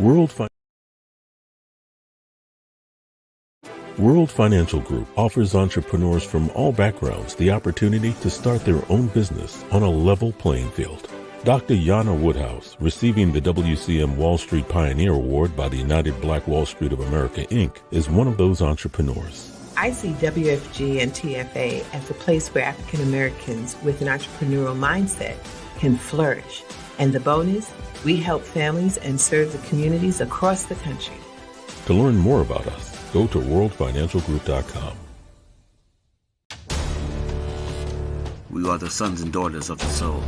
World Financial Group offers entrepreneurs from all backgrounds the opportunity to start their own business on a level playing field. Dr. Yana Woodhouse, receiving the WCM Wall Street Pioneer Award by the United Black Wall Street of America, Inc., is one of those entrepreneurs. I see WFG and TFA as a place where African Americans with an entrepreneurial mindset can flourish. And the bonus, we help families and serve the communities across the country. To learn more about us, go to worldfinancialgroup.com. We are the sons and daughters of the soul.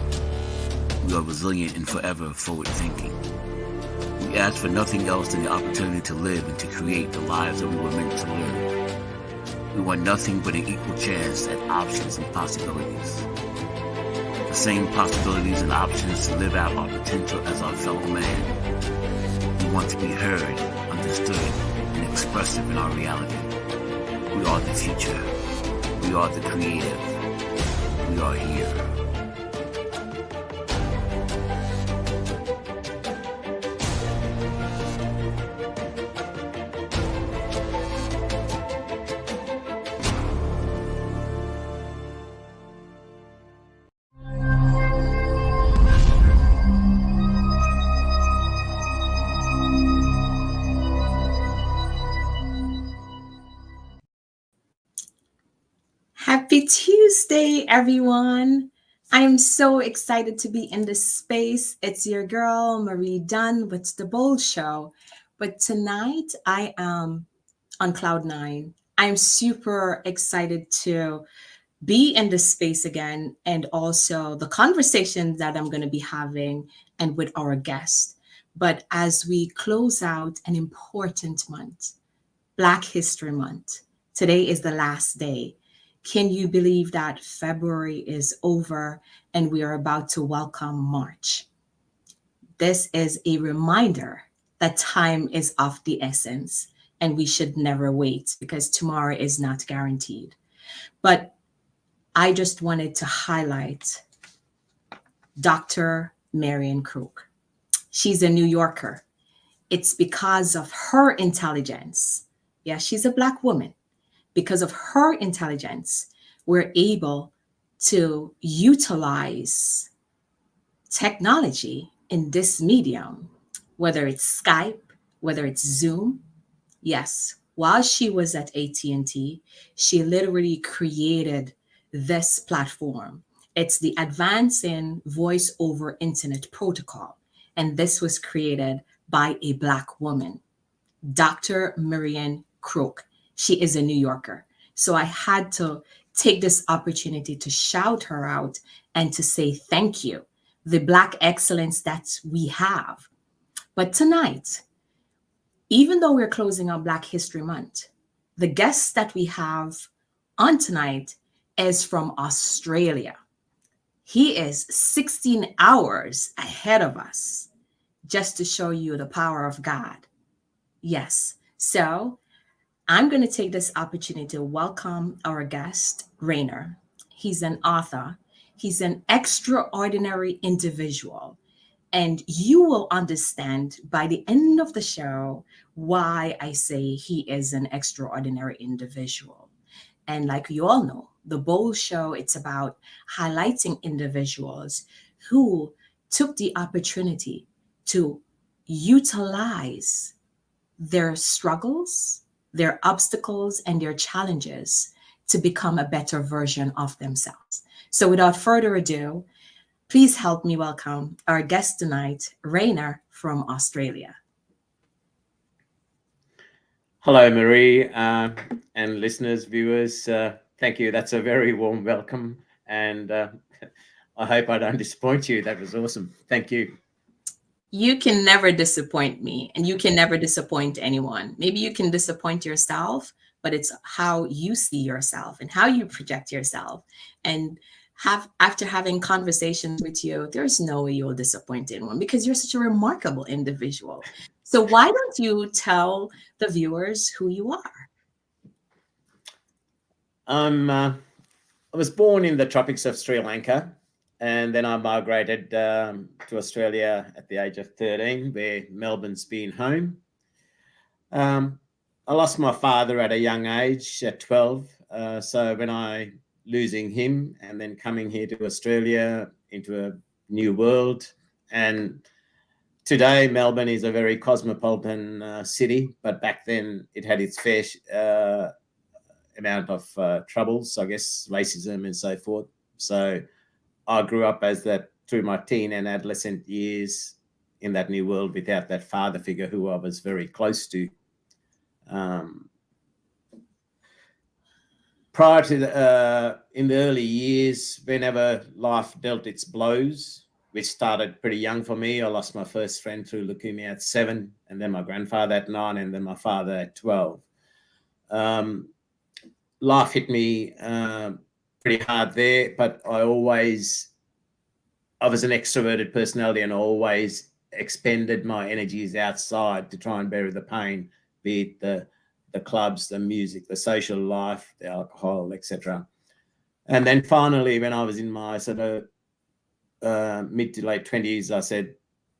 We are resilient and forever forward-thinking. We ask for nothing else than the opportunity to live and to create the lives that we were meant to live. We want nothing but an equal chance at options and possibilities. The same possibilities and options to live out our potential as our fellow man. We want to be heard, understood, and expressive in our reality. We are the future. We are the creative. We are here. Happy Tuesday, everyone. I'm so excited to be in this space. It's your girl, Marie Dunn with The Bold Show. But tonight I am on Cloud 9. I'm super excited to be in this space again, and also the conversations that I'm going to be having and with our guests. But as we close out an important month, Black History Month, today is the last day. Can you believe that February is over and we are about to welcome March? This is a reminder that time is of the essence and we should never wait because tomorrow is not guaranteed. But I just wanted to highlight Dr. Marian Crook. She's a New Yorker. It's because of her intelligence. Yeah, she's a Black woman. Because of her intelligence, we're able to utilize technology in this medium, whether it's Skype, whether it's Zoom. Yes, while she was at AT&T, she literally created this platform. It's the Advancing Voice over Internet Protocol, and this was created by a Black woman, Dr. Marian Crook. She is a New Yorker. So I had to take this opportunity to shout her out and to say thank you, the Black excellence that we have. But tonight, even though we're closing out Black History Month, the guest that we have on tonight is from Australia. He is 16 hours ahead of us, just to show you the power of God. Yes. So I'm going to take this opportunity to welcome our guest, Rainier. He's an author. He's an extraordinary individual. And you will understand by the end of the show why I say he is an extraordinary individual. And like you all know, The Bold Show, it's about highlighting individuals who took the opportunity to utilize their struggles, their obstacles, and their challenges to become a better version of themselves. So without further ado, please help me welcome our guest tonight, Rainier from Australia. Hello, Marie, and listeners, viewers. Thank you. That's a very warm welcome. And I hope I don't disappoint you. That was awesome. Thank you. You can never disappoint me, and you can never disappoint anyone. Maybe you can disappoint yourself, but it's how you see yourself and how you project yourself. And after having conversations with you, there's no way you'll disappoint anyone because you're such a remarkable individual. So why don't you tell the viewers who you are? I was born in the tropics of Sri Lanka, And then I migrated to Australia at the age of 13, where Melbourne's been home. I lost my father at a young age, at 12. So when I losing him and then coming here to Australia into a new world, and today Melbourne is a very cosmopolitan city, but back then it had its fair amount of troubles, I guess, racism and so forth. So I grew up as that through my teen and adolescent years in that new world without that father figure who I was very close to. Prior to in the early years, whenever life dealt its blows, which started pretty young for me, I lost my first friend through leukemia at 7, and then my grandfather at 9, and then my father at 12. Life hit me pretty hard there, but I was an extroverted personality, and I always expended my energies outside to try and bury the pain, be it the clubs, the music, the social life, the alcohol, etc. And then finally, when I was in my sort of mid to late 20s, I said,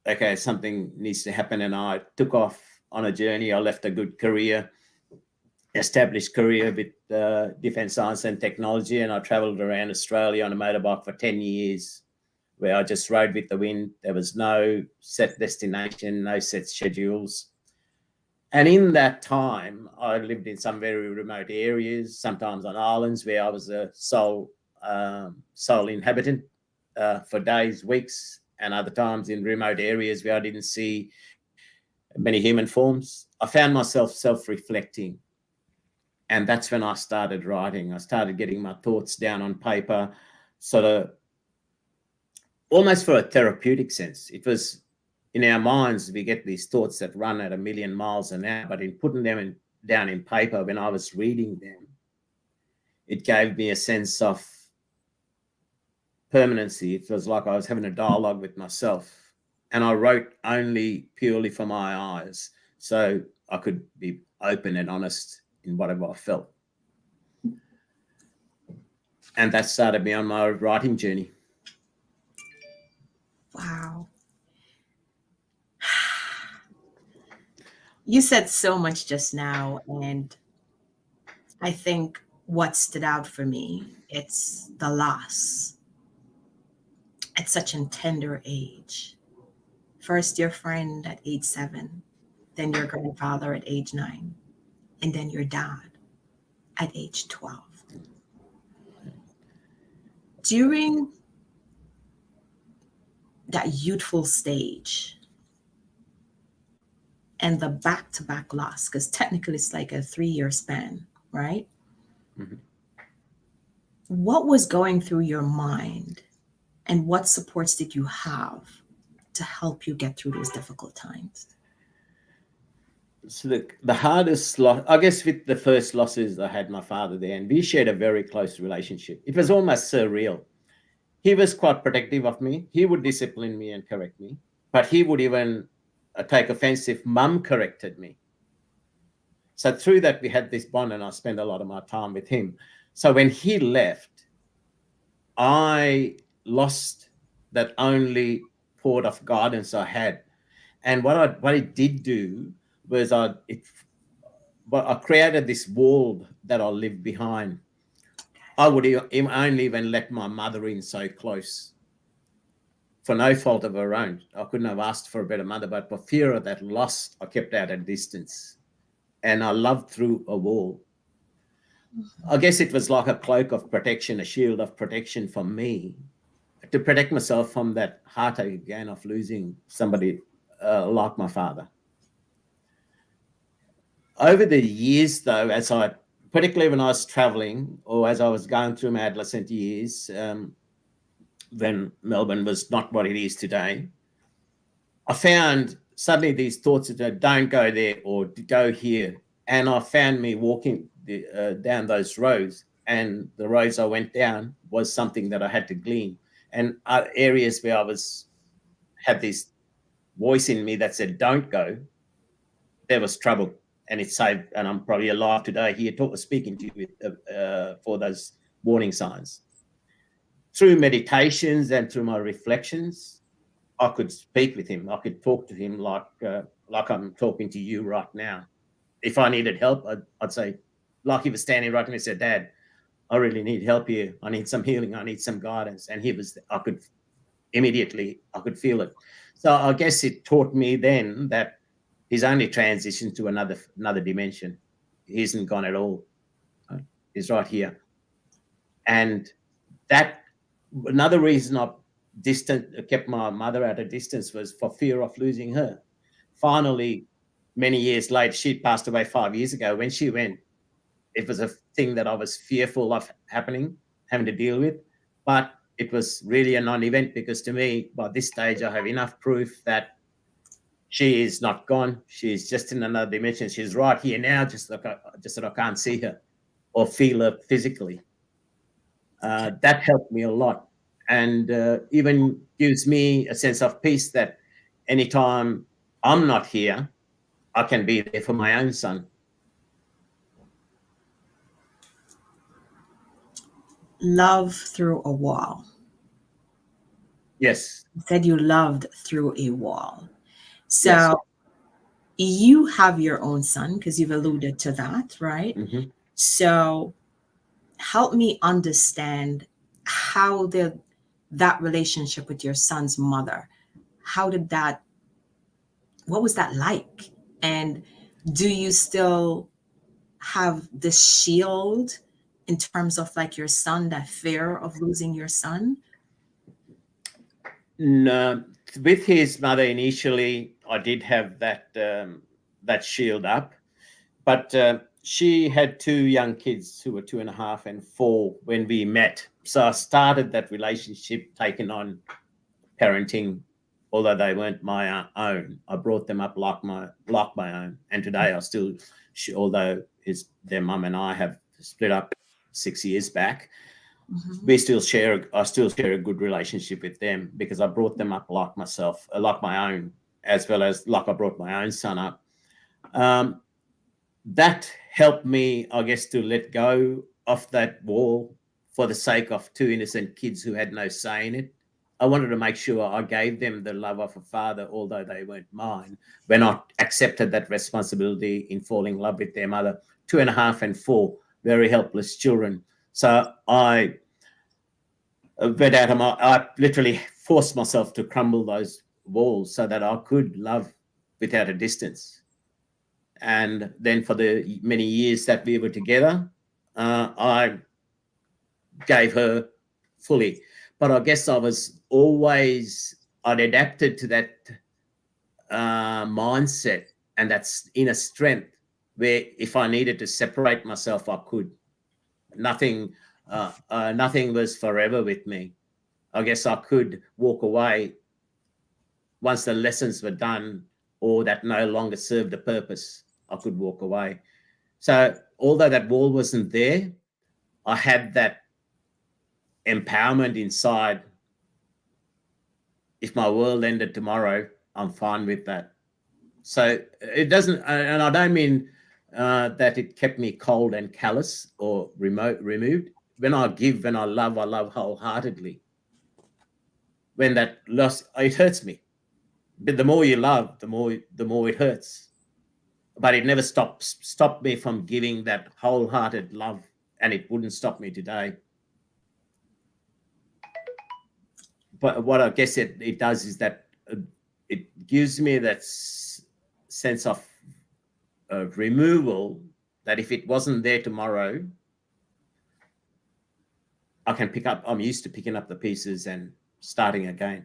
okay, something needs to happen. And I took off on a journey. I left a good career, established career with defense science and technology. And I traveled around Australia on a motorbike for 10 years, where I just rode with the wind. There was no set destination, no set schedules. And in that time, I lived in some very remote areas, sometimes on islands where I was a sole inhabitant for days, weeks, and other times in remote areas where I didn't see many human forms. I found myself self-reflecting. And that's when I started writing. I started getting my thoughts down on paper, sort of almost for a therapeutic sense. It was in our minds, we get these thoughts that run at 1,000,000 miles an hour, but in putting them down in paper, when I was reading them, it gave me a sense of permanency. It was like I was having a dialogue with myself, and I wrote only purely for my eyes, so I could be open and honest in whatever I felt. And that started me on my writing journey. Wow. You said so much just now, and I think what stood out for me, it's the loss at such a tender age. First your friend at age 7, then your grandfather at age 9, and then your dad at age 12. During that youthful stage and the back-to-back loss, because technically it's like a 3-year span, right? Mm-hmm. What was going through your mind, and what supports did you have to help you get through those difficult times? So the hardest loss, I guess, with the first losses, I had my father there, and we shared a very close relationship. It was almost surreal. He was quite protective of me. He would discipline me and correct me, but he would even take offense if mum corrected me. So through that, we had this bond, and I spent a lot of my time with him. So when he left, I lost that only port of guidance I had. And what it did do was I created this wall that I lived behind. I would only even let my mother in so close, for no fault of her own. I couldn't have asked for a better mother, but for fear of that loss, I kept out at distance. And I loved through a wall. I guess it was like a cloak of protection, a shield of protection for me, to protect myself from that heartache again of losing somebody like my father. Over the years, though, particularly when I was traveling or as I was going through my adolescent years, when Melbourne was not what it is today, I found suddenly these thoughts that don't go there or go here. And I found me walking down those roads, and the roads I went down was something that I had to glean. And areas where I had this voice in me that said, don't go, there was trouble. And it saved, and I'm probably alive today here speaking to you for those warning signs. through meditations and through my reflections, I could speak with him. I could talk to him like I'm talking to you right now. If I needed help, I'd say, like he was standing right to me, said, "Dad, I really need help here. I need some healing. I need some guidance." And I could feel it. So I guess it taught me then that he's only transitioned to another dimension. He isn't gone at all. He's right here. And that, another reason I kept my mother at a distance was for fear of losing her. Finally, many years later, she passed away 5 years ago. When she went, it was a thing that I was fearful of having to deal with, but it was really a non-event, because to me, by this stage, I have enough proof that she is not gone. She's just in another dimension. She's right here now, just that I can't see her or feel her physically. That helped me a lot, and even gives me a sense of peace that anytime I'm not here, I can be there for my own son. Love through a wall. Yes. You said you loved through a wall. So Yes. You have your own son, because you've alluded to that, right? Mm-hmm. So help me understand how that relationship with your son's mother, what was that like? And do you still have the shield in terms of like your son, that fear of losing your son? No, with his mother initially, I did have that shield up, but she had 2 young kids who were 2.5 and 4 when we met. So I started that relationship taking on parenting, although they weren't my own. I brought them up like my own, and today I still, although their mum and I have split up 6 years back. Mm-hmm. I still share a good relationship with them, because I brought them up like myself, like my own, as well as like I brought my own son up. That helped me, I guess, to let go of that wall for the sake of 2 innocent kids who had no say in it. I wanted to make sure I gave them the love of a father, although they weren't mine, when I accepted that responsibility in falling in love with their mother. 2.5 and 4, very helpless children. So I literally forced myself to crumble those walls so that I could love without a distance. And then for the many years that we were together, I gave her fully. But I guess I'd adapted to that mindset and that inner strength, where if I needed to separate myself, I could. Nothing was forever with me. I guess I could walk away once the lessons were done, or that no longer served a purpose. I could walk away. So although that wall wasn't there, I had that empowerment inside. If my world ended tomorrow, I'm fine with that. So it doesn't, and I don't mean that it kept me cold and callous or removed. When I give, when I love wholeheartedly. When that loss, it hurts me. But the more you love, the more it hurts. But it never stopped me from giving that wholehearted love, and it wouldn't stop me today. But what I guess it does is that it gives me that sense of removal, that if it wasn't there tomorrow, I can pick up. I'm used to picking up the pieces and starting again.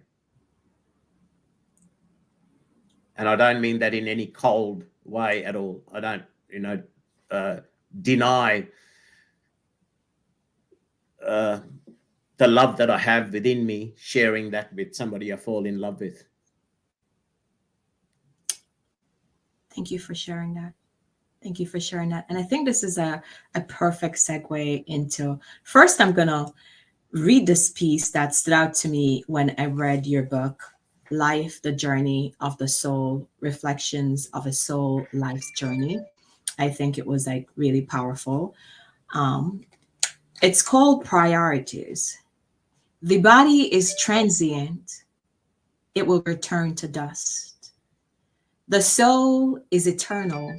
And I don't mean that in any cold way at all. I don't, deny the love that I have within me, sharing that with somebody I fall in love with. Thank you for sharing that. Thank you for sharing that. And I think this is a perfect segue into, first, I'm going to read this piece that stood out to me when I read your book, Life, the Journey of the Soul, Reflections of a Soul Life's Journey. I think it was like really powerful. It's called Priorities. The body is transient, it will return to dust. The soul is eternal,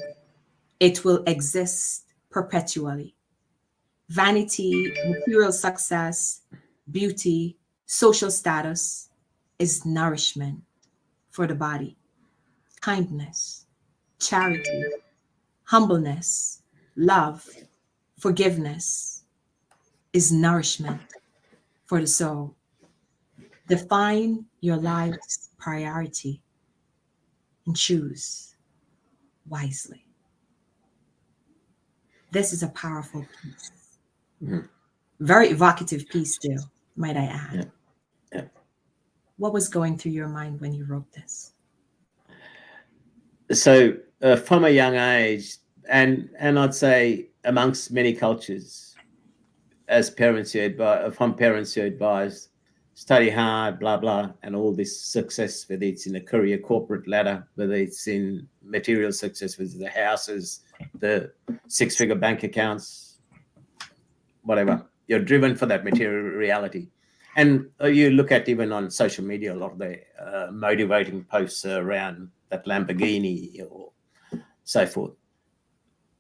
it will exist perpetually. Vanity, material success, beauty, social status is nourishment for the body. Kindness, charity, humbleness, love, forgiveness is nourishment for the soul. Define your life's priority and choose wisely. This is a powerful piece. Mhm. Very evocative piece, too, might I add. Yeah. Yeah. What was going through your mind when you wrote this? So from a young age, and I'd say amongst many cultures, as parents from parents who advise, study hard, blah blah, and all this success, whether it's in a career, corporate ladder, whether it's in material success, whether it's the houses, the six-figure bank accounts, whatever. You're driven for that material reality. And you look at even on social media, a lot of the motivating posts around that Lamborghini or so forth.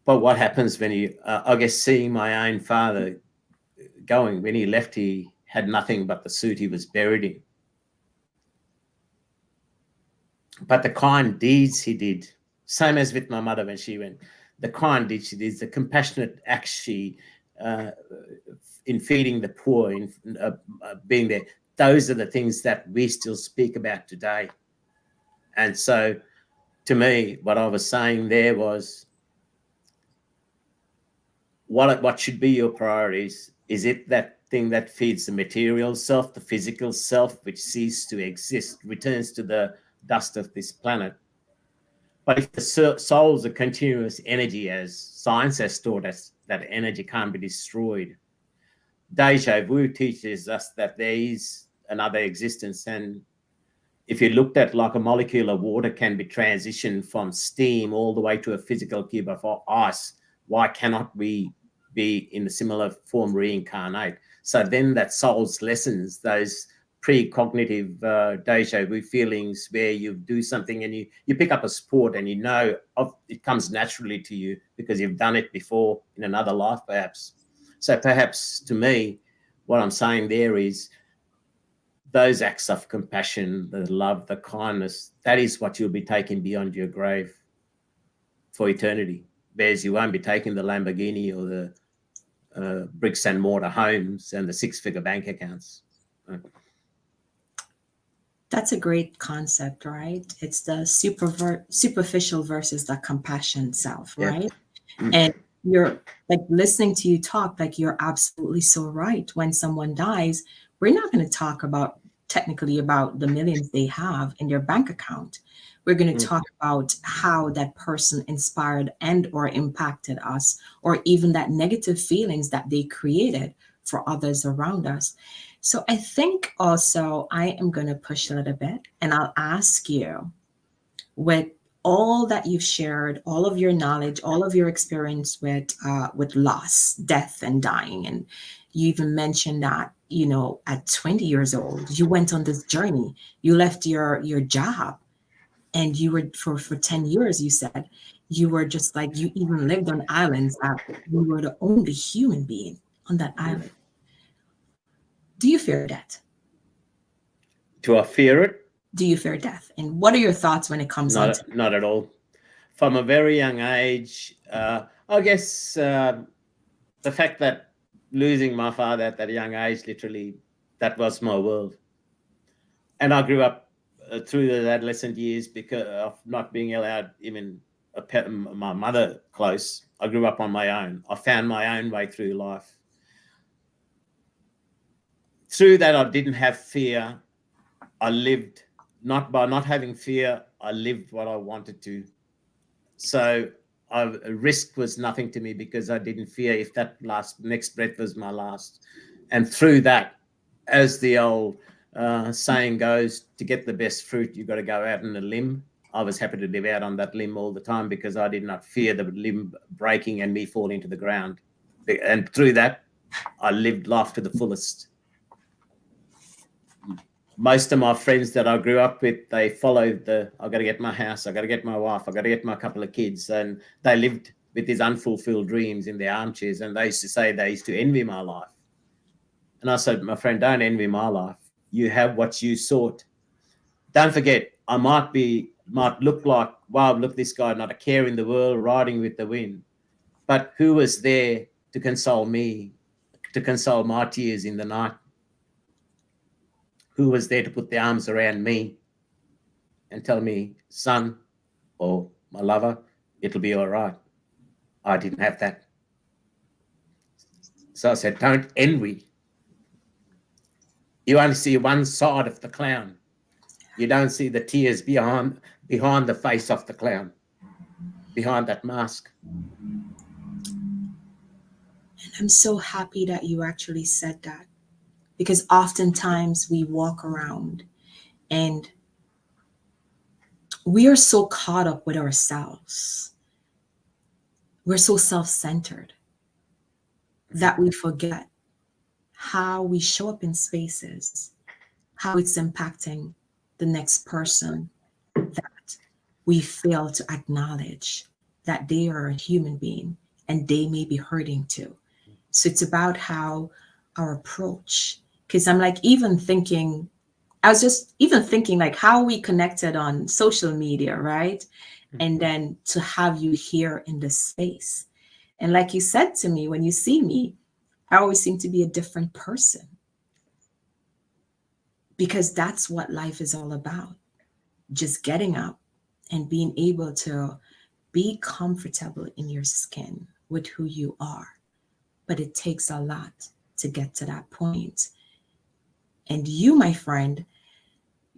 But what happens when you, I guess, seeing my own father going, when he left, he had nothing but the suit he was buried in. But the kind deeds he did, same as with my mother when she went, the kind deeds she did, the compassionate acts she, in feeding the poor, in being there, those are the things that we still speak about today. And so, to me, what I was saying there was, what should be your priorities? Is it that thing that feeds the material self, the physical self, which ceases to exist, returns to the dust of this planet? But if the soul is a continuous energy, as science has taught us, that energy can't be destroyed. Deja vu teaches us that there is another existence. And if you looked at like a molecule of water can be transitioned from steam all the way to a physical cube of ice, why cannot we be in a similar form reincarnate? So then that soul's lessons, those pre-cognitive deja vu feelings where you do something and you pick up a sport and it comes naturally to you because you've done it before in another life perhaps. So perhaps to me, what I'm saying there is those acts of compassion, the love, the kindness, that is what you'll be taking beyond your grave for eternity. Whereas you won't be taking the Lamborghini or the bricks and mortar homes and the six-figure bank accounts. That's a great concept, right? It's the superficial versus the compassion self, right? Yeah. And you're like listening to you talk, like you're absolutely so right. When someone dies, we're not going to talk about technically about the millions they have in their bank account. We're going to talk about how that person inspired and or impacted us, or even that negative feelings that they created for others around us. So I think also I am going to push a little bit and I'll ask you, with all that you've shared, all of your knowledge, all of your experience with loss, death, and dying, and you even mentioned that at 20 years old you went on this journey. You left your job, and you were for 10 years. You said you were just like you even lived on islands. You were the only human being on that island. Do you fear death? Do I fear it? Do you fear death? And what are your thoughts when it comes on to Not at all. From a very young age, I guess the fact that losing my father at that young age, literally, that was my world. And I grew up through the adolescent years because of not being allowed even my mother close. I grew up on my own. I found my own way through life. Through that, I didn't have fear. I lived by not having fear. I lived what I wanted to. So risk was nothing to me because I didn't fear if that next breath was my last. And through that, as the old saying goes, to get the best fruit, you've got to go out on a limb. I was happy to live out on that limb all the time because I did not fear the limb breaking and me falling to the ground. And through that, I lived life to the fullest. most of my friends that I grew up with, they followed I got to get my house, I got to get my wife, I got to get my couple of kids. And they lived with these unfulfilled dreams in their armchairs. And they used to say they used to envy my life. And I said, my friend, don't envy my life. You have what you sought. Don't forget, I might look like, wow, look, this guy, not a care in the world, riding with the wind. But who was there to console me, to console my tears in the night? Who was there to put their arms around me and tell me, son, or my lover, it'll be all right? I didn't have that. So I said, don't envy. You only see one side of the clown. You don't see the tears behind the face of the clown, behind that mask. And I'm so happy that you actually said that, because oftentimes we walk around and we are so caught up with ourselves. We're so self-centered that we forget how we show up in spaces, how it's impacting the next person, that we fail to acknowledge that they are a human being and they may be hurting too. So it's about how our approach, because I'm like, I was just even thinking like how we connected on social media, right? And then to have you here in this space. And like you said to me, when you see me, I always seem to be a different person, because that's what life is all about. Just getting up and being able to be comfortable in your skin with who you are. But it takes a lot to get to that point. And you, my friend,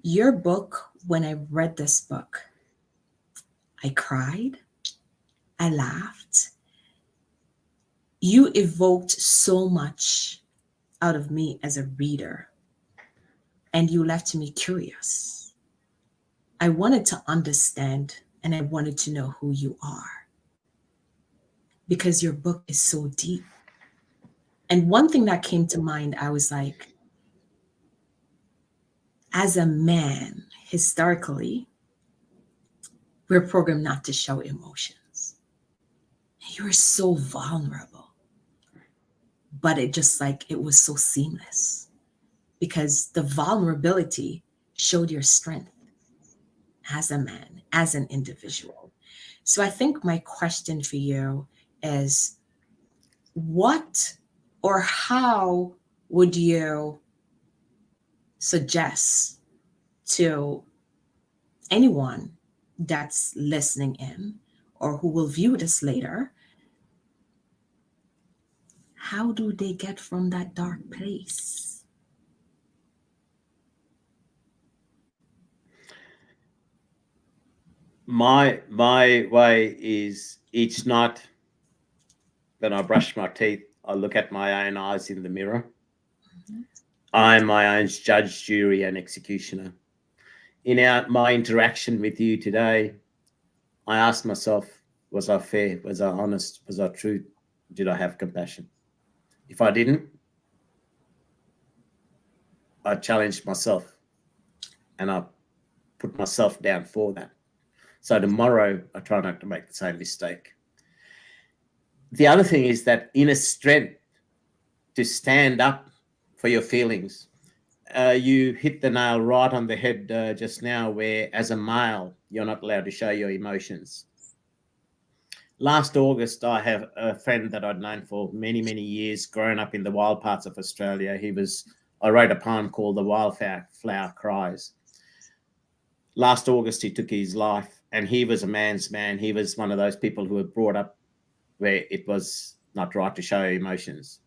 your book, when I read this book, I cried, I laughed. You evoked so much out of me as a reader, and you left me curious. I wanted to understand and I wanted to know who you are, because your book is so deep. And one thing that came to mind, I was like, as a man, historically, we're programmed not to show emotions. You were so vulnerable, but it was so seamless, because the vulnerability showed your strength as a man, as an individual. So I think my question for you is, what or how would you suggest to anyone that's listening in or who will view this later, how do they get from that dark place? My way is, each night when I brush my teeth, I look at my own eyes in the mirror. I'm my own judge, jury, and executioner. In my interaction with you today, I asked myself, was I fair? Was I honest? Was I true? Did I have compassion? If I didn't, I challenged myself and I put myself down for that. So tomorrow, I try not to make the same mistake. The other thing is that inner strength to stand up for your feelings. You hit the nail right on the head just now, where as a male, you're not allowed to show your emotions. Last August, I have a friend that I'd known for many, many years, grown up in the wild parts of Australia. I wrote a poem called The Wildflower Cries. Last August, he took his life, and he was a man's man. He was one of those people who were brought up where it was not right to show emotions.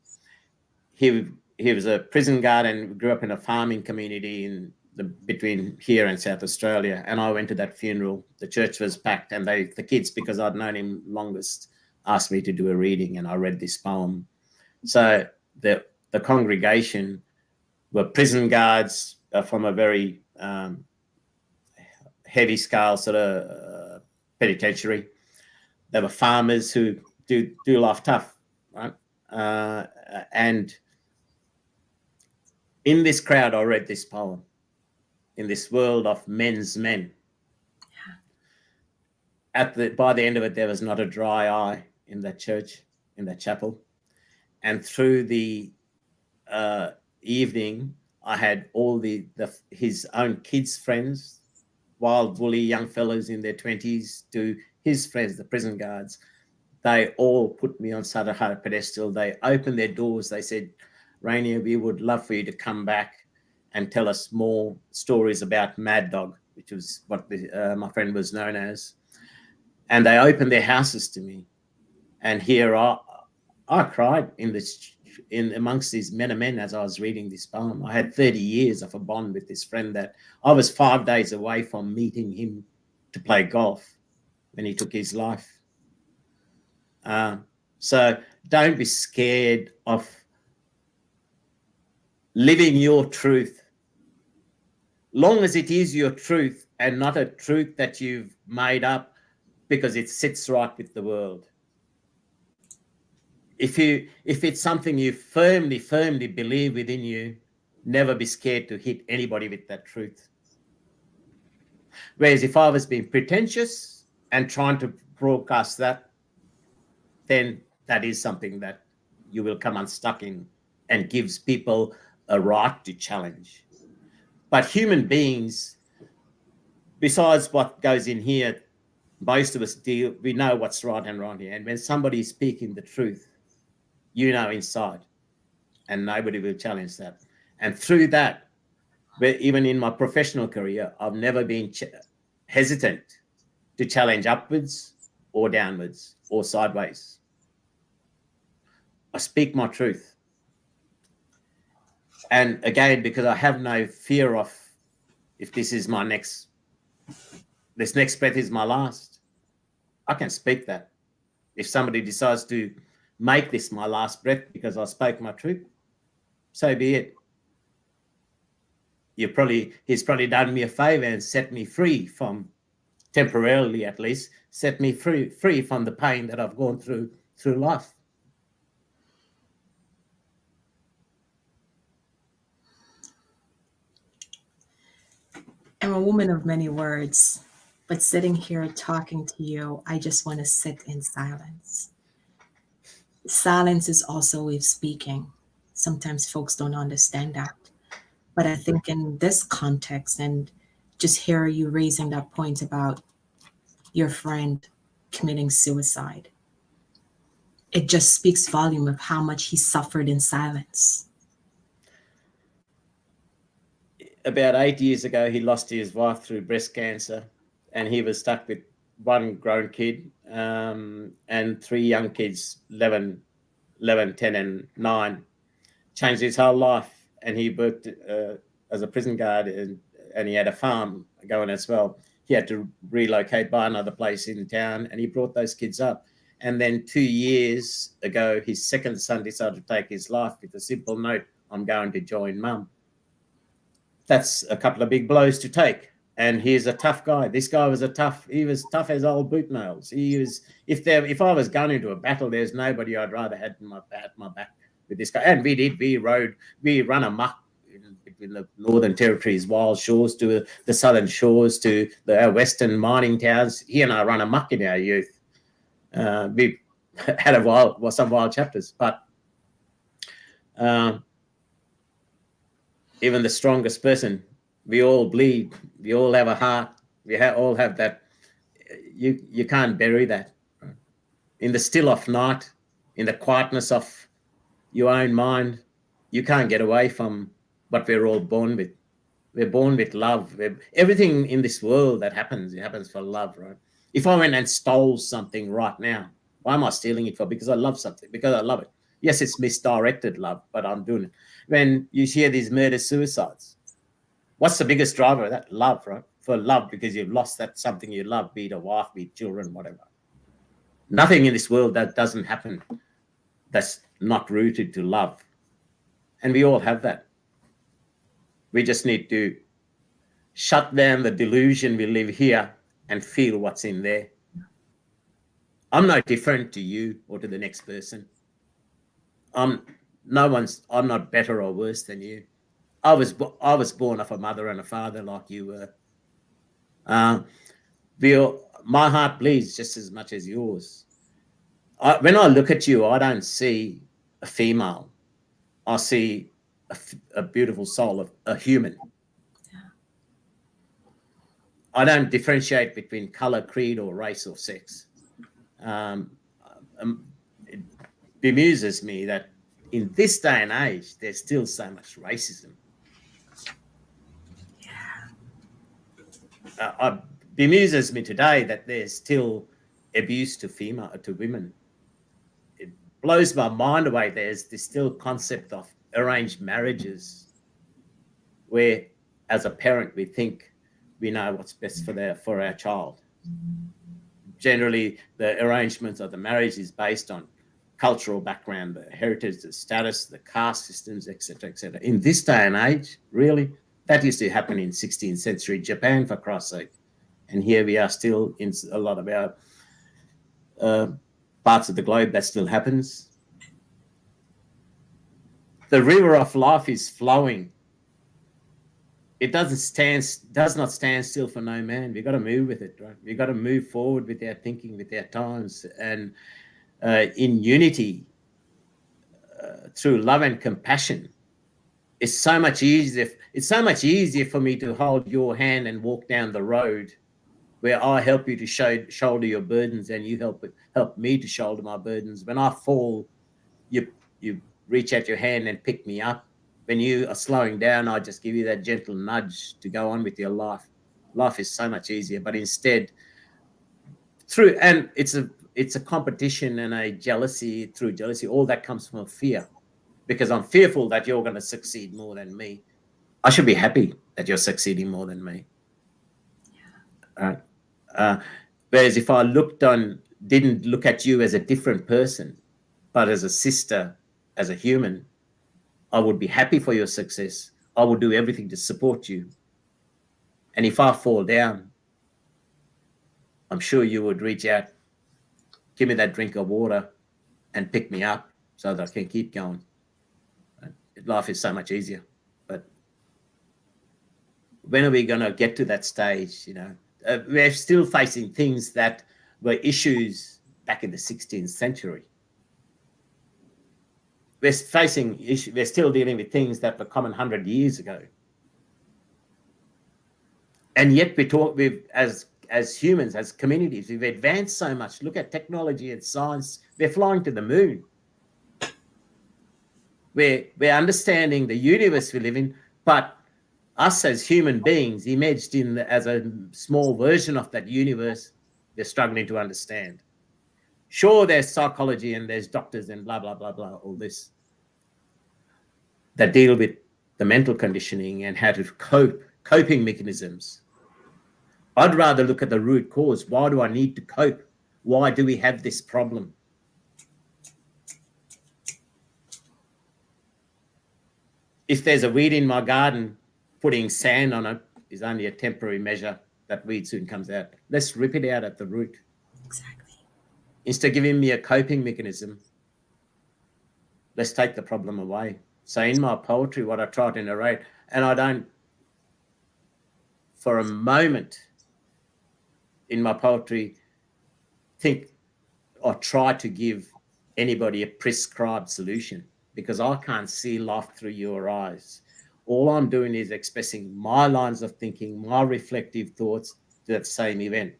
He was a prison guard and grew up in a farming community between here and South Australia. And I went to that funeral. The church was packed, and the kids, because I'd known him longest, asked me to do a reading, and I read this poem. So the congregation were prison guards from a very heavy scale sort of penitentiary. They were farmers who do life tough, right? And in this crowd, I read this poem, in this world of men's men. By the end of it, there was not a dry eye in that church, in that chapel. And through the evening, I had all his own kids' friends, wild, woolly young fellows in their 20s, to his friends, the prison guards. They all put me on such a high pedestal. They opened their doors. They said, Rainier, we would love for you to come back and tell us more stories about Mad Dog, which was what my friend was known as. And they opened their houses to me. And here I cried in amongst these men and men as I was reading this poem. I had 30 years of a bond with this friend that I was 5 days away from meeting him to play golf when he took his life. So don't be scared of living your truth. Long as it is your truth and not a truth that you've made up because it sits right with the world. If it's something you firmly believe within you, never be scared to hit anybody with that truth. Whereas if I was being pretentious and trying to broadcast that, then that is something that you will come unstuck in and gives people a right to challenge. But human beings, besides what goes in here, most of us we know what's right and wrong here. And when somebody is speaking the truth, you know inside, and nobody will challenge that. And through that, even in my professional career, I've never been hesitant to challenge upwards or downwards or sideways. I speak my truth. And again, because I have no fear of if this is this next breath is my last, I can speak that. If somebody decides to make this my last breath because I spoke my truth, so be it. He's probably done me a favor and set me free from, temporarily at least, set me free from the pain that I've gone through life. I'm a woman of many words, but sitting here talking to you, I just want to sit in silence. Silence is also a way of speaking. Sometimes folks don't understand that. But I think in this context, and just hear you raising that point about your friend committing suicide, it just speaks volume of how much he suffered in silence. About 8 years ago, he lost his wife through breast cancer, and he was stuck with one grown kid and 3 young kids, 11, 10, and 9. Changed his whole life, and he worked as a prison guard, and he had a farm going as well. He had to relocate, buy another place in town, and he brought those kids up. And then 2 years ago, his second son decided to take his life with a simple note, I'm going to join mum. That's a couple of big blows to take. And he's a tough guy. This guy was he was tough as old boot nails. He was, if I was going into a battle, there's nobody I'd rather had my back with this guy. And we run amok between the Northern Territory's wild shores to the southern shores to the western mining towns. He and I run amok in our youth. We had some wild chapters, but even the strongest person, we all bleed. We all have a heart. We all have that. You can't bury that. In the still of night, in the quietness of your own mind, you can't get away from what we're all born with. We're born with love. Everything in this world that happens, it happens for love, right? If I went and stole something right now, why am I stealing it for? Because I love something, because I love it. Yes, it's misdirected love, but I'm doing it. When you hear these murder-suicides, what's the biggest driver of that? Love, right? For love, because you've lost that something you love, be it a wife, be it children, whatever. Nothing in this world that doesn't happen that's not rooted to love. And we all have that. We just need to shut down the delusion we live here and feel what's in there. I'm no different to you or to the next person. I'm not better or worse than you. I was born of a mother and a father like you were. My heart bleeds just as much as yours. When I look at you, I don't see a female. I see a beautiful soul of a human. I don't differentiate between color, creed, or race or sex. It bemuses me that in this day and age, there's still so much racism. It bemuses me today that there's still abuse to women. It blows my mind away. There's this still concept of arranged marriages, where, as a parent, we think we know what's best for our child. Generally, the arrangements of the marriage is based on cultural background, the heritage, the status, the caste systems, etc., etc. In this day and age, really, that used to happen in 16th century Japan, for Christ's sake. And here we are still in a lot of our parts of the globe that still happens. The river of life is flowing. It does not stand still for no man. We've got to move with it, right? We've got to move forward with our thinking, with our times, and in unity, through love and compassion. It's so much easier. It's so much easier for me to hold your hand and walk down the road, where I help you to shoulder your burdens, and you help me to shoulder my burdens. When I fall, you reach out your hand and pick me up. When you are slowing down, I just give you that gentle nudge to go on with your life. Life is so much easier, but instead, it's a competition and a jealousy. Through jealousy, all that comes from a fear, because I'm fearful that you're going to succeed more than me. I should be happy that you're succeeding more than me. Yeah. Whereas if I didn't look at you as a different person, but as a sister, as a human, I would be happy for your success. I would do everything to support you. And if I fall down, I'm sure you would reach out, give me that drink of water, and pick me up so that I can keep going. Life is so much easier. But when are we going to get to that stage? We're still facing things that were issues back in the 16th century. We're still dealing with things that were common 100 years ago. And yet as humans, as communities, we've advanced so much. Look at technology and science. We're flying to the moon. We're understanding the universe we live in, but us as human beings, imaged as a small version of that universe, they're struggling to understand. Sure, there's psychology and there's doctors and blah, blah, blah, blah, all this, that deal with the mental conditioning and how to coping mechanisms. I'd rather look at the root cause. Why do I need to cope? Why do we have this problem? If there's a weed in my garden, putting sand on it is only a temporary measure. That weed soon comes out. Let's rip it out at the root. Exactly. Instead of giving me a coping mechanism, let's take the problem away. So in my poetry, what I try to narrate, and I don't for a moment in my poetry think or try to give anybody a prescribed solution, because I can't see life through your eyes. All I'm doing is expressing my lines of thinking, my reflective thoughts to that same event.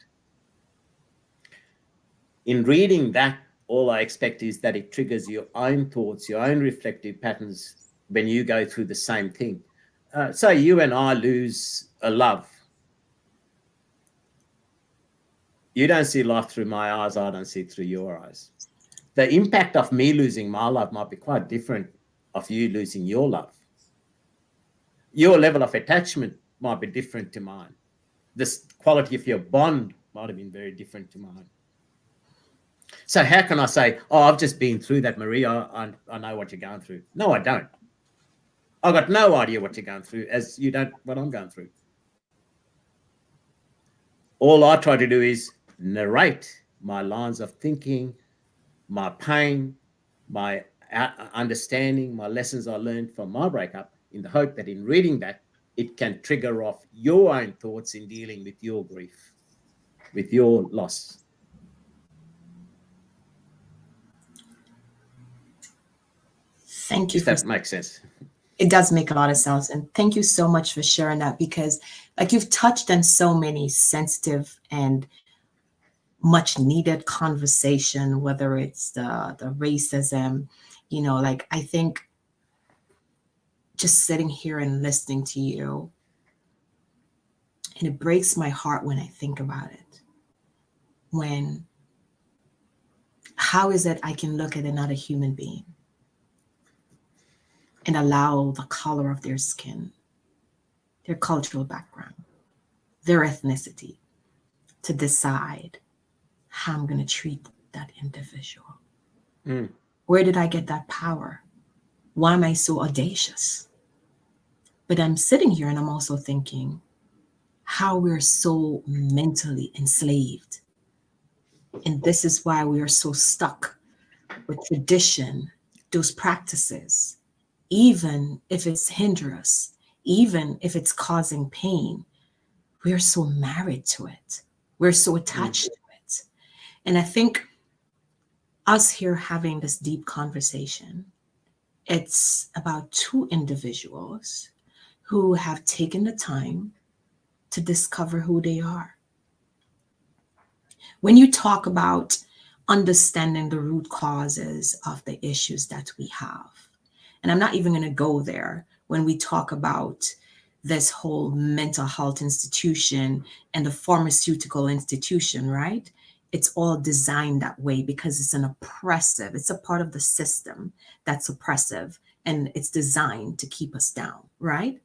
In reading that, all I expect is that it triggers your own thoughts, your own reflective patterns when you go through the same thing. Say you and I lose a love. You don't see life through my eyes, I don't see it through your eyes. The impact of me losing my love might be quite different of you losing your love. Your level of attachment might be different to mine. The quality of your bond might have been very different to mine. So how can I say, oh, I've just been through that, Marie, I know what you're going through? No, I don't. I've got no idea what you're going through, as you don't what I'm going through. All I try to do is narrate my lines of thinking, my pain, my understanding, my lessons I learned from my breakup, in the hope that in reading that, it can trigger off your own thoughts in dealing with your grief, with your loss. Thank you If that makes sense. It does make a lot of sense. And thank you so much for sharing that, because like you've touched on so many sensitive and much needed conversation, whether it's the racism, like I think just sitting here and listening to you, and it breaks my heart when I think about it. How is it I can look at another human being and allow the color of their skin, their cultural background, their ethnicity to decide how I'm going to treat that individual? Where did I get that power? Why am I so audacious? But I'm sitting here and I'm also thinking how we're so mentally enslaved. And this is why we are so stuck with tradition, those practices, even if it's hindering us, even if it's causing pain. We're so married to it. We're so attached to it. And I think us here having this deep conversation, it's about two individuals who have taken the time to discover who they are. When you talk about understanding the root causes of the issues that we have, and I'm not even going to go there when we talk about this whole mental health institution and the pharmaceutical institution, right? It's all designed that way because it's it's a part of the system that's oppressive, and it's designed to keep us down, right?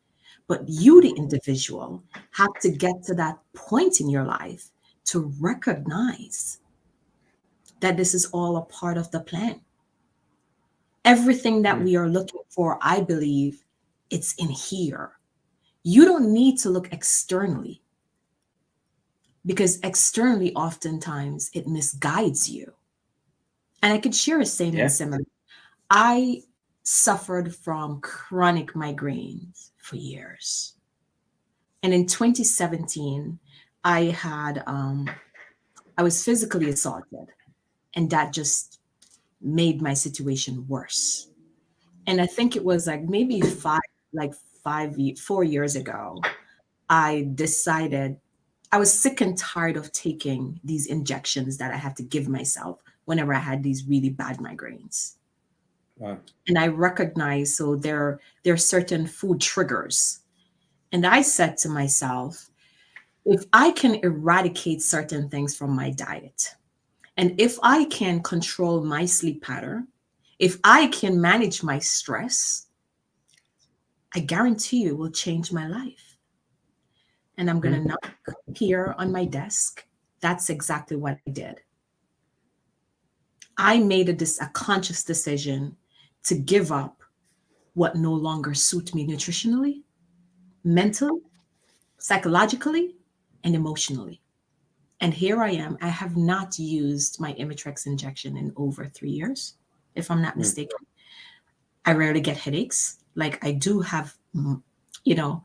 But you, the individual, have to get to that point in your life to recognize that this is all a part of the plan. Everything that we are looking for, I believe, it's in here. You don't need to look externally, because externally, oftentimes, it misguides you. And I could share a same similar. I suffered from chronic migraines for years. And in 2017, I was physically assaulted, and that just made my situation worse. And I think it was like maybe 4 years ago, I decided I was sick and tired of taking these injections that I had to give myself whenever I had these really bad migraines. Wow. And I recognized, so there are certain food triggers. And I said to myself, if I can eradicate certain things from my diet, and if I can control my sleep pattern, if I can manage my stress, I guarantee you it will change my life. And I'm going to knock here on my desk. That's exactly what I did. I made a conscious decision to give up what no longer suit me nutritionally, mentally, psychologically, and emotionally. And here I am. I have not used my Imitrex injection in over 3 years, if I'm not mistaken. I rarely get headaches. Like, I do have,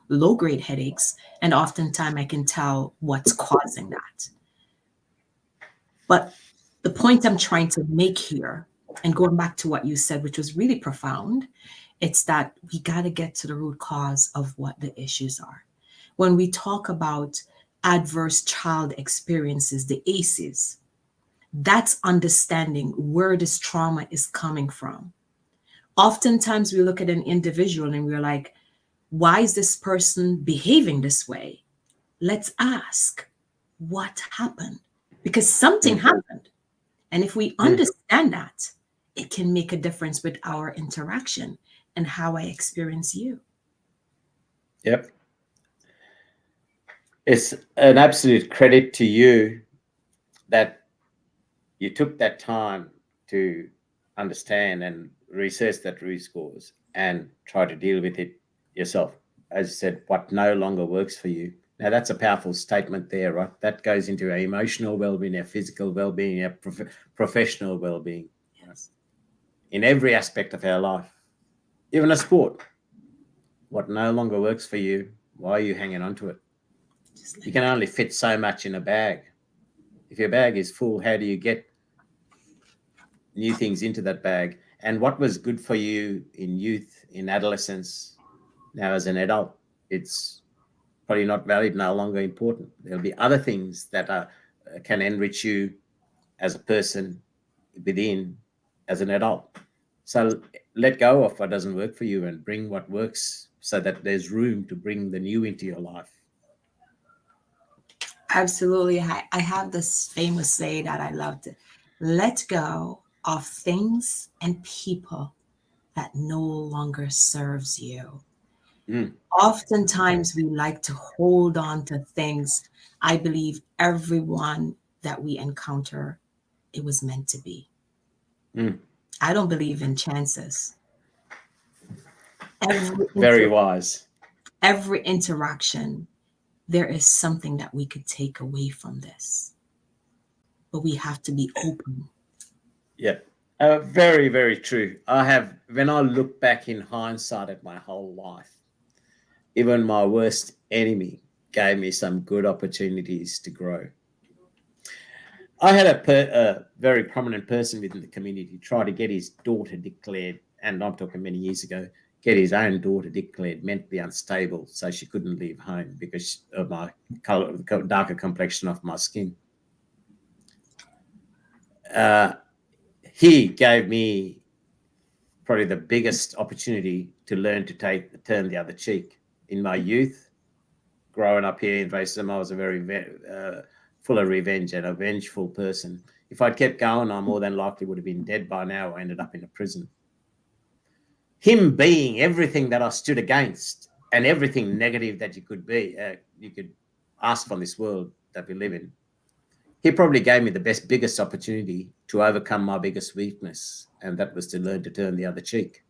low-grade headaches, and oftentimes I can tell what's causing that. But the point I'm trying to make here, and going back to what you said, which was really profound, it's that we got to get to the root cause of what the issues are. When we talk about adverse child experiences, the ACEs, that's understanding where this trauma is coming from. Oftentimes we look at an individual and we're like, why is this person behaving this way? Let's ask, what happened? Because something happened. And if we understand that, it can make a difference with our interaction and how I experience you. Yep. It's an absolute credit to you that you took that time to understand and research that root cause and try to deal with it yourself. As you said, what no longer works for you. Now, that's a powerful statement there, right? That goes into our emotional well-being, our physical well-being, our professional well-being. Yes. In every aspect of our life, even a sport. What no longer works for you, why are you hanging on to it? Just You can only fit so much in a bag. If your bag is full, how do you get new things into that bag? And what was good for you in youth, in adolescence, now as an adult, it's probably not valid, no longer important. There'll be other things that can enrich you as a person within as an adult. So let go of what doesn't work for you and bring what works so that there's room to bring the new into your life. absolutely. I have this famous say that I loved. Let go of things and people that no longer serves you. Mm, Oftentimes we like to hold on to things. I believe everyone that we encounter, it was meant to be. mm. I don't believe in chances. Every Very inter- wise. every interaction, there is something that we could take away from this, but we have to be open. Yeah. Very, very true. When I look back in hindsight at my whole life, even my worst enemy gave me some good opportunities to grow. I had a very prominent person within the community try to get his daughter declared, and I'm talking many years ago, get his own daughter declared mentally unstable, so she couldn't leave home because of my color, darker complexion of my skin. Uh, he gave me probably the biggest opportunity to learn to turn the other cheek. In my youth, growing up here in racism, I was a very full of revenge and a vengeful person. If I'd kept going, I more than likely would have been dead by now. I ended up in a prison. Him being everything that I stood against and everything negative that you could ask from this world that we live in. He probably gave me the biggest opportunity to overcome my biggest weakness, and that was to learn to turn the other cheek.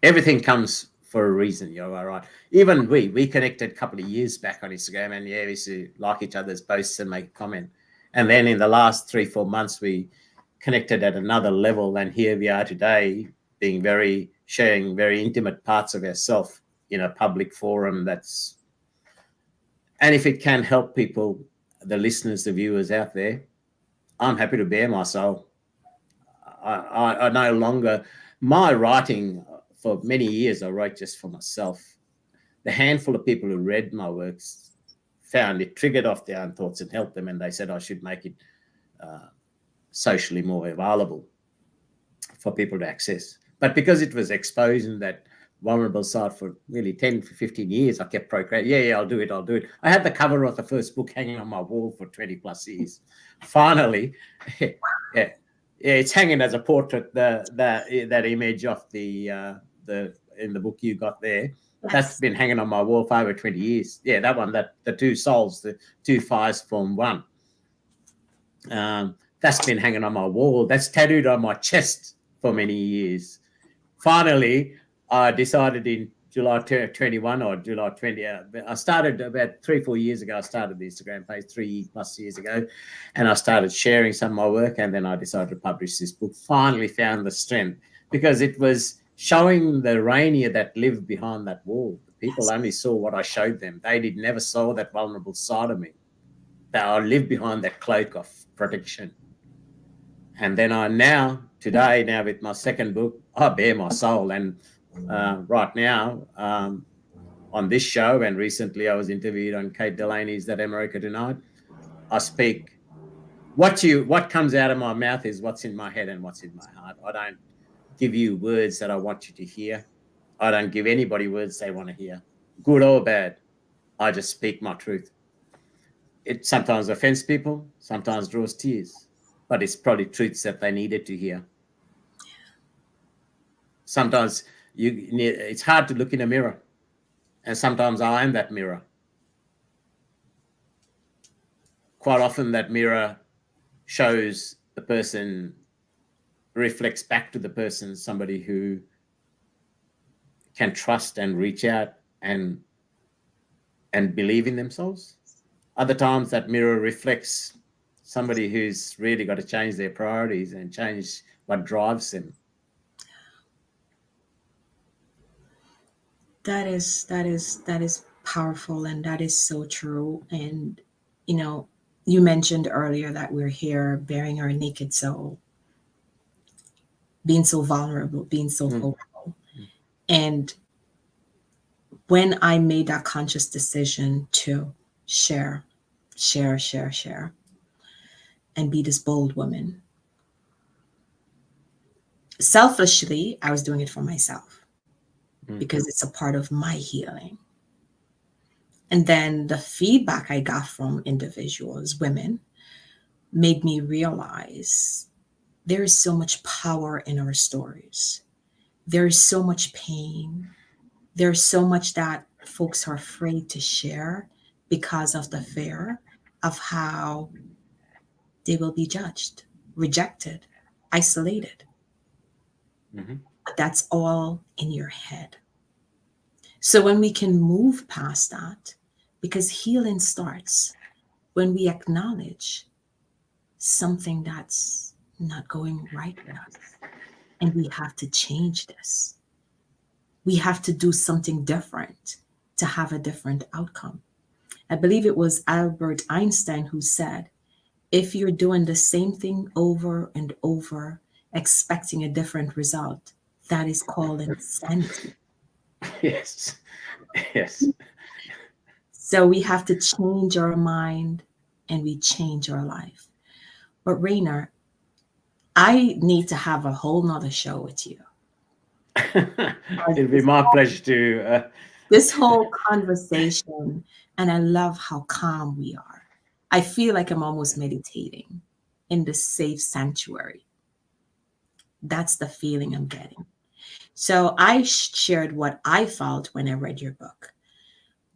Everything comes for a reason. You're all right. Even we connected a couple of years back on Instagram, and yeah, we used to like each other's posts and make a comment. And then in the last 3-4 months, we connected at another level, and here we are today, sharing very intimate parts of ourselves in a public forum. And if it can help people, the listeners, the viewers out there, I'm happy to bare my soul. I no longer, my writing for many years, I wrote just for myself. The handful of people who read my works found it triggered off their own thoughts and helped them, and they said I should make it socially more available for people to access. But because it was exposing that vulnerable side for nearly 10 for 15 years, I kept procrastinating. Yeah, I'll do it. I had the cover of the first book hanging on my wall for 20 plus years. Finally, yeah, it's hanging as a portrait. That image of the in the book you got there, that's been hanging on my wall for over 20 years. Yeah, that one, the two souls, the two fires form one. That's been hanging on my wall. That's tattooed on my chest for many years. Finally, I decided in July 21 or July 20. I started about 3-4 years ago. I started the Instagram page 3+ years ago, and I started sharing some of my work. And then I decided to publish this book. Finally, found the strength because it was showing the Rainier that lived behind that wall. The people only saw what I showed them. They never saw that vulnerable side of me. That I lived behind that cloak of protection. And then today, with my second book, I bare my soul. And right now, on this show, and recently I was interviewed on Kate Delaney's That America Tonight, I speak. What comes out of my mouth is what's in my head and what's in my heart. I don't give you words that I want you to hear. I don't give anybody words they want to hear, good or bad. I just speak my truth. It sometimes offends people, sometimes draws tears, but it's probably truths that they needed to hear. Sometimes it's hard to look in a mirror, and sometimes I am that mirror. Quite often that mirror shows the person, reflects back to the person, somebody who can trust and reach out and believe in themselves. Other times that mirror reflects somebody who's really got to change their priorities and change what drives them. That is powerful, and that is so true. And you know, you mentioned earlier that we're here bearing our naked soul, being so vulnerable, being so vulnerable. And when I made that conscious decision to share, share, and be this bold woman, selfishly, I was doing it for myself because it's a part of my healing. And then the feedback I got from individuals, women, made me realize there is so much power in our stories. There is so much pain. There's so much that folks are afraid to share because of the fear of how they will be judged, rejected, isolated. But that's all in your head. So when we can move past that, because healing starts when we acknowledge something that's not going right with us, and we have to change this. We have to do something different to have a different outcome. I believe it was Albert Einstein who said, if you're doing the same thing over and over, expecting a different result, that is called insanity. Yes. Yes. So we have to change our mind and we change our life. But Rainer, I need to have a whole nother show with you. It'll be my pleasure to. This whole conversation, and I love how calm we are. I feel like I'm almost meditating in the safe sanctuary. That's the feeling I'm getting. So I shared what I felt when I read your book.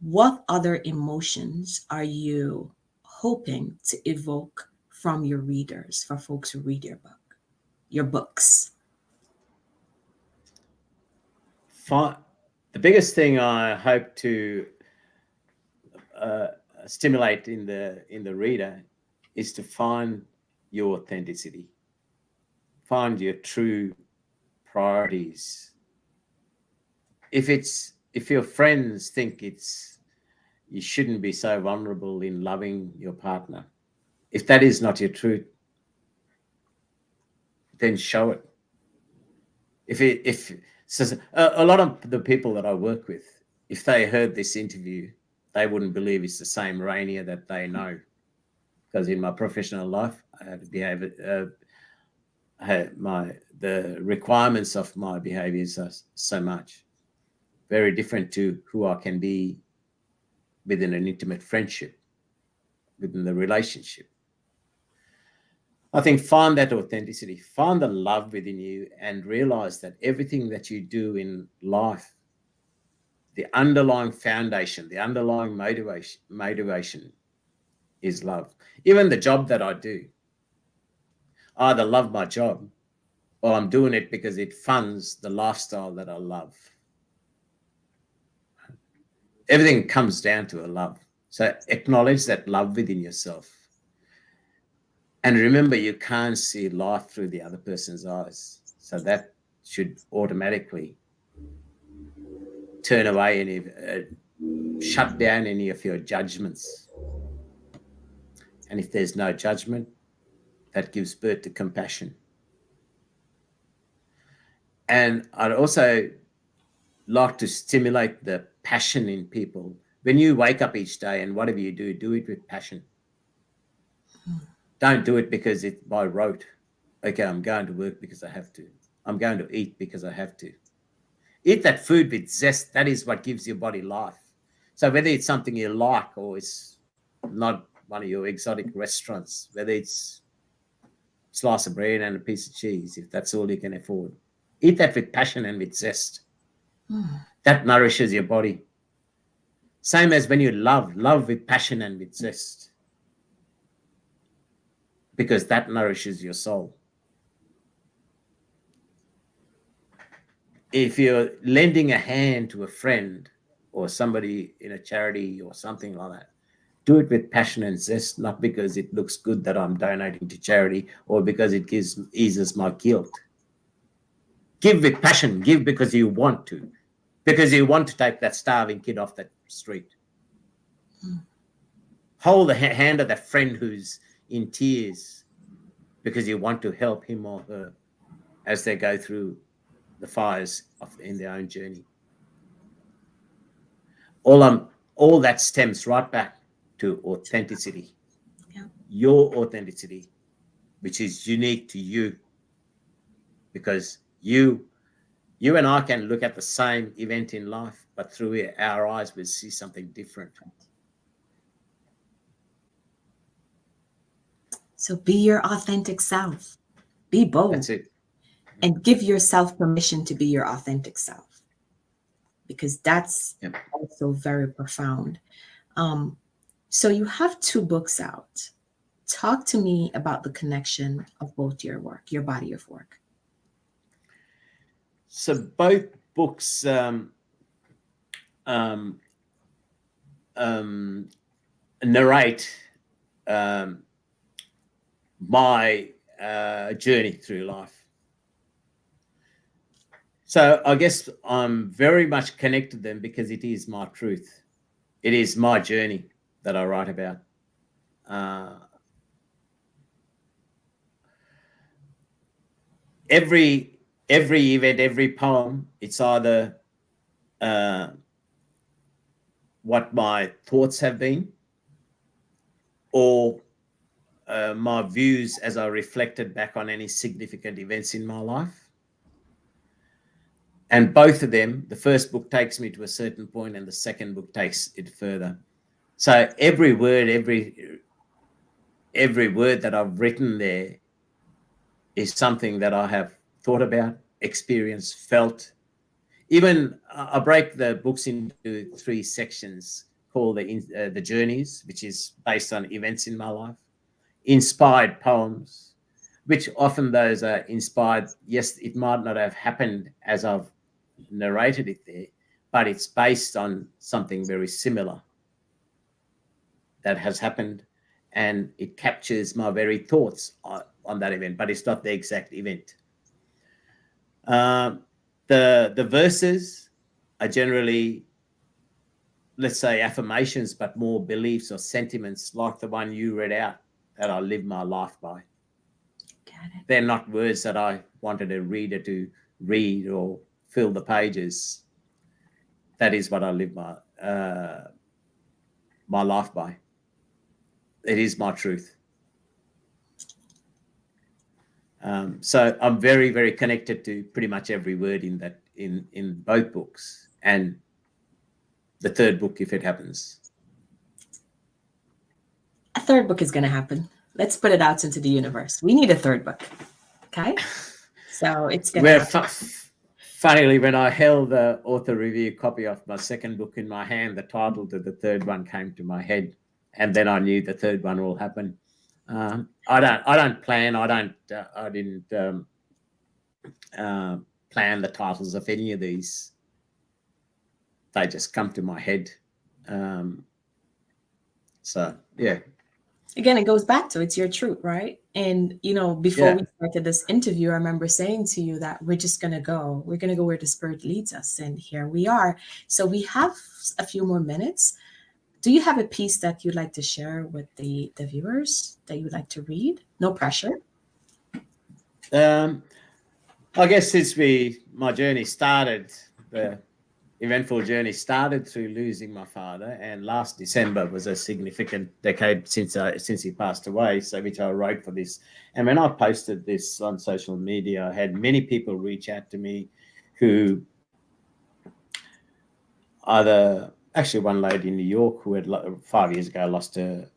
What other emotions are you hoping to evoke from your readers, for folks who read your books? The biggest thing I hope to stimulate in the reader is to find your authenticity, find your true priorities. If your friends think you shouldn't be so vulnerable in loving your partner, if that is not your truth, then show it. If so, a lot of the people that I work with, if they heard this interview, they wouldn't believe it's the same Rainier that they know. Because in my professional life, I had to behave. The requirements of my behaviors are so much very different to who I can be within an intimate friendship, within the relationship. I think find that authenticity, find the love within you, and realize that everything that you do in life, the underlying foundation, the underlying motivation is love. Even the job that I do, I either love my job or I'm doing it because it funds the lifestyle that I love. Everything comes down to a love. So acknowledge that love within yourself. And remember, you can't see life through the other person's eyes. So that should automatically turn away any, shut down any of your judgments. And if there's no judgment, that gives birth to compassion. And I'd also like to stimulate the passion in people. When you wake up each day and whatever you do it with passion. Don't do it because it's by rote. Okay, I'm going to work because I have to. I'm going to eat because I have to. Eat that food with zest. That is what gives your body life. So whether it's something you like or it's not one of your exotic restaurants, whether it's a slice of bread and a piece of cheese, if that's all you can afford, eat that with passion and with zest. That nourishes your body. Same as when you love with passion and with zest. Because that nourishes your soul. If you're lending a hand to a friend or somebody in a charity or something like that, do it with passion and zest, not because it looks good that I'm donating to charity or because it eases my guilt. Give with passion, give because you want to, because you want to take that starving kid off that street. Hold the hand of that friend who's in tears because you want to help him or her as they go through the fires in their own journey. All that stems right back to authenticity. Yeah. Your authenticity, which is unique to you, because you and I can look at the same event in life, but through our eyes we see something different. So be your authentic self. Be bold. That's it. And give yourself permission to be your authentic self, because that's also very profound. So you have 2 books out. Talk to me about the connection of both your work, your body of work. So both books narrate my journey through life. So I guess I'm very much connected to them because it is my truth. It is my journey that I write about. Every event, every poem, it's either what my thoughts have been or my views as I reflected back on any significant events in my life. And both of them, the first book takes me to a certain point and the second book takes it further. So every word that I've written there is something that I have thought about, experienced, felt. Even I break the books into 3 sections called the journeys, which is based on events in my life, inspired poems, which often those are inspired. Yes, it might not have happened as I've narrated it there, but it's based on something very similar that has happened, and it captures my very thoughts on that event, but it's not the exact event. The verses are generally, let's say, affirmations, but more beliefs or sentiments like the one you read out that I live my life by. Got it. They're not words that I wanted a reader to read or fill the pages. That is what I live my life by. It is my truth. So I'm very, very connected to pretty much every word in both books, and the third book if it happens. A third book is going to happen. Let's put it out into the universe. We need a third book. Okay? So it's going to happen. Funnily, when I held the author review copy of my second book in my hand, the title to the third one came to my head, and then I knew the third one will happen. I don't plan. I didn't plan the titles of any of these. They just come to my head. So yeah. Again, it goes back to it's your truth, right? And before we started this interview, I remember saying to you that we're gonna go where the Spirit leads us, and here we are. So we have a few more minutes. Do you have a piece that you'd like to share with the viewers that you'd like to read? No pressure. I guess since my journey started, the eventful journey started through losing my father, and last December was a significant decade since he passed away, so which I wrote for this. And when I posted this on social media, I had many people reach out to me who actually one lady in New York who had 5 years ago lost a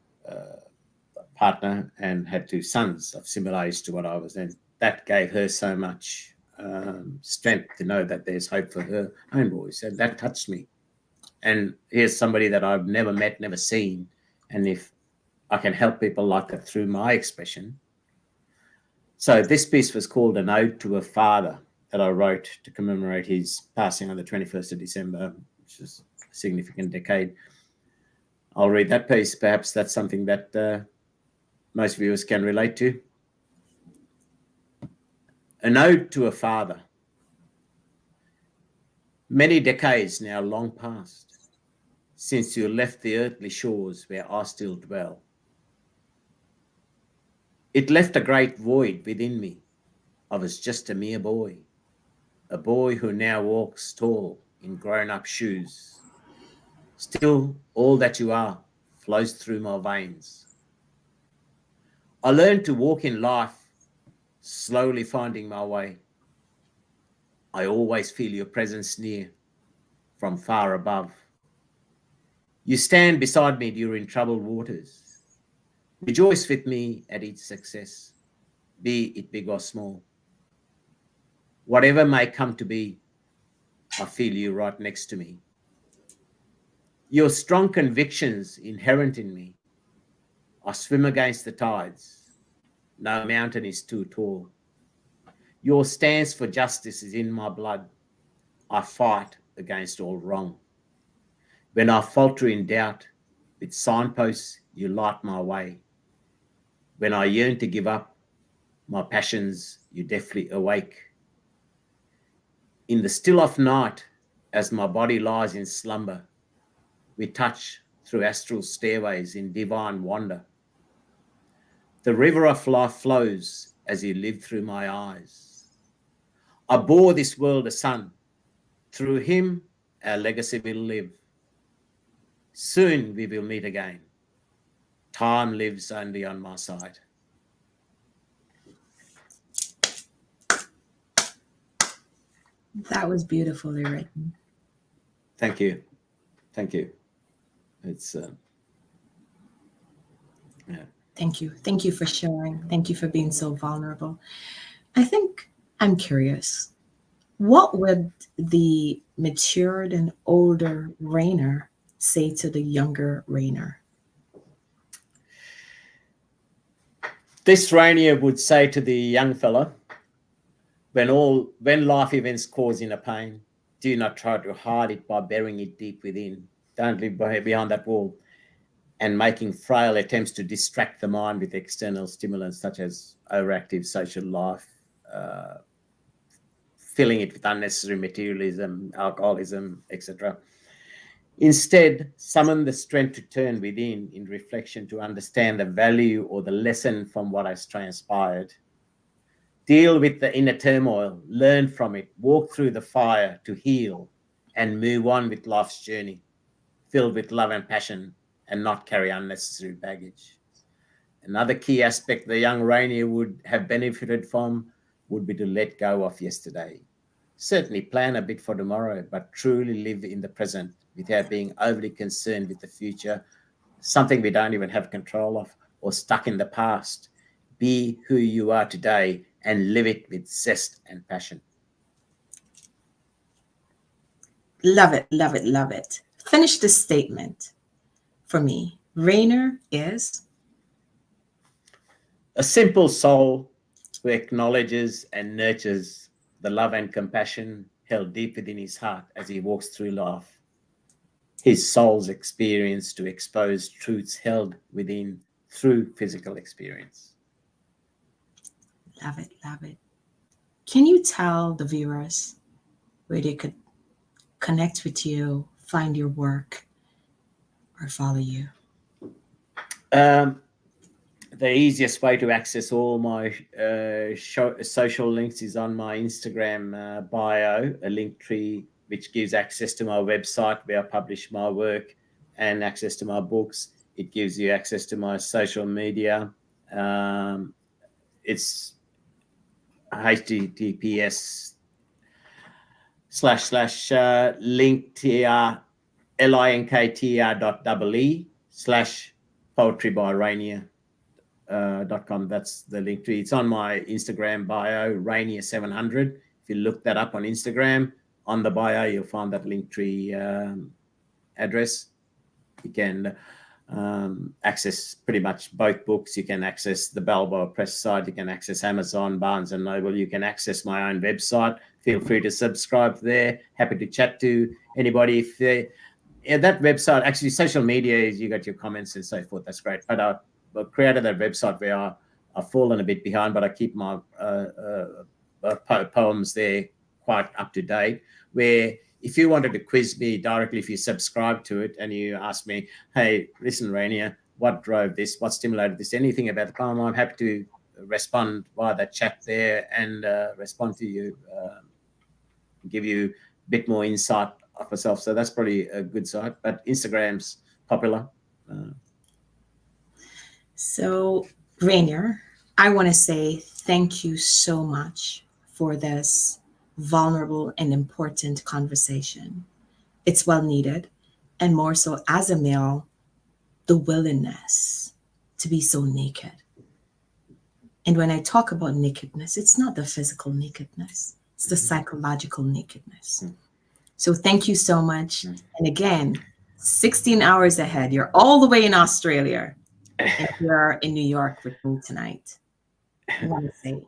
partner and had 2 sons of similar age to what I was then. That gave her so much strength to know that there's hope for her own boys, and that touched me. And here's somebody that I've never met, never seen, and if I can help people like that through my expression. So this piece was called An Ode to a Father that I wrote to commemorate his passing on the 21st of December, which is a significant decade. I'll read that piece. Perhaps that's something that most viewers can relate to. An ode to a father. Many decades now long past since you left the earthly shores where I still dwell. It left a great void within me. I was just a mere boy, a boy who now walks tall in grown-up shoes. Still, all that you are flows through my veins. I learned to walk in life, slowly finding my way. I always feel your presence near, from far above. You stand beside me during troubled waters. Rejoice with me at each success, be it big or small. Whatever may come to be, I feel you right next to me. Your strong convictions inherent in me. I swim against the tides. No mountain is too tall. Your stance for justice is in my blood. I fight against all wrong. When I falter in doubt, with signposts you light my way. When I yearn to give up, my passions you deftly awake. In the still of night, as my body lies in slumber, we touch through astral stairways in divine wonder. The river of life flows as you live through my eyes. I bore this world a son. Through him, our legacy will live. Soon we will meet again. Time lives only on my side. That was beautifully written. Thank you. Thank you. It's, yeah. Thank you. Thank you for sharing. Thank you for being so vulnerable. I think I'm curious. What would the matured and older Rainier say to the younger Rainier? This Rainier would say to the young fella, when life events cause inner pain, do not try to hide it by burying it deep within. Don't live behind that wall and making frail attempts to distract the mind with external stimulants such as overactive social life, filling it with unnecessary materialism, alcoholism, etc. Instead, summon the strength to turn within in reflection to understand the value or the lesson from what has transpired. Deal with the inner turmoil, learn from it, walk through the fire to heal and move on with life's journey, filled with love and passion, and not carry unnecessary baggage. Another key aspect the young Rainier would have benefited from would be to let go of yesterday. Certainly plan a bit for tomorrow, but truly live in the present without being overly concerned with the future, something we don't even have control of, or stuck in the past. Be who you are today and live it with zest and passion. Love it, love it, love it. Finish this statement for me. Rainier is a simple soul who acknowledges and nurtures the love and compassion held deep within his heart as he walks through life. His soul's experience to expose truths held within through physical experience. Love it, love it. Can you tell the viewers where they could connect with you, find your work, or follow you? The easiest way to access all my social links is on my Instagram bio, a link tree which gives access to my website where I publish my work and access to my books. It gives you access to my social media. It's https://linktr.ee/poetrybyrainier.com. That's the link tree. It's on my Instagram bio, Rainier700. If you look that up on Instagram, on the bio, you'll find that link tree address. You can access pretty much both books. You can access the Balboa Press site. You can access Amazon, Barnes & Noble. You can access my own website. Feel free to subscribe there. Happy to chat to anybody. If that website, actually social media, is you got your comments and so forth. That's great. But I created that website where I've fallen a bit behind, but I keep my poems there quite up to date, where if you wanted to quiz me directly, if you subscribe to it and you ask me, hey, listen, Rainier, what drove this? What stimulated this? Anything about the poem, I'm happy to respond via that chat there and respond to you, give you a bit more insight of myself. So that's probably a good site, but Instagram's popular. So, Rainier, I want to say thank you so much for this vulnerable and important conversation. It's well needed, and more so as a male, the willingness to be so naked. And when I talk about nakedness, it's not the physical nakedness, it's the psychological nakedness. So thank you so much. And again, 16 hours ahead, you're all the way in Australia, and you're in New York with me tonight. I want to say,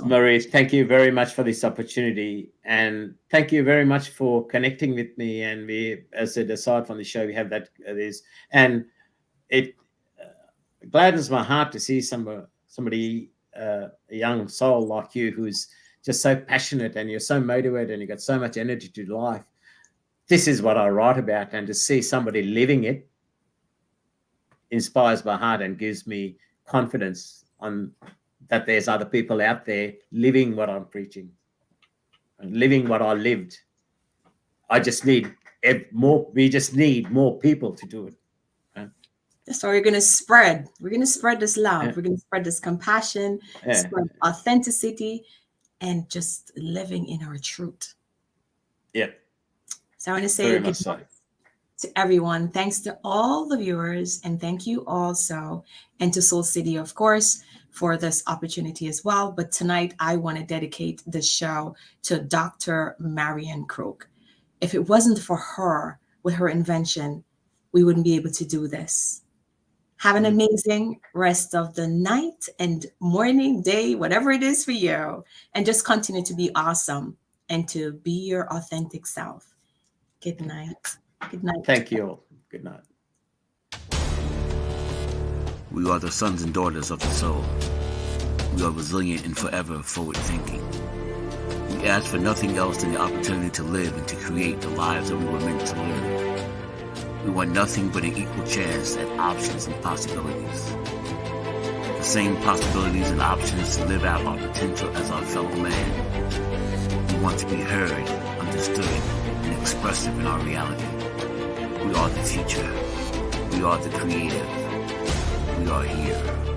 Marie, thank you very much for this opportunity, and thank you very much for connecting with me. And we, as I said, aside from the show, we have that and it gladdens my heart to see somebody, a young soul like you, who's just so passionate, and you're so motivated, and you've got so much energy to life. This is what I write about, and to see somebody living it inspires my heart and gives me confidence on that there's other people out there living what I'm preaching and living what I lived. I just need more. We just need more people to do it. That's why we're going to spread. We're going to spread this love. Yeah. We're going to spread this compassion, spread authenticity, and just living in our truth. Yeah. So I want to say good night to everyone. Thanks to all the viewers, and thank you also, and to Soul City, of course, for this opportunity as well. But tonight, I want to dedicate this show to Dr. Marian Crook. If it wasn't for her, with her invention, we wouldn't be able to do this. Have an amazing rest of the night and morning, day, whatever it is for you. And just continue to be awesome and to be your authentic self. Good night. Good night. Thank you. Good night. We are the sons and daughters of the soul. We are resilient and forever forward thinking. We ask for nothing else than the opportunity to live and to create the lives that we were meant to live. We want nothing but an equal chance at options and possibilities. The same possibilities and options to live out our potential as our fellow man. We want to be heard, understood, and expressive in our reality. We are the future. We are the creative. We are here.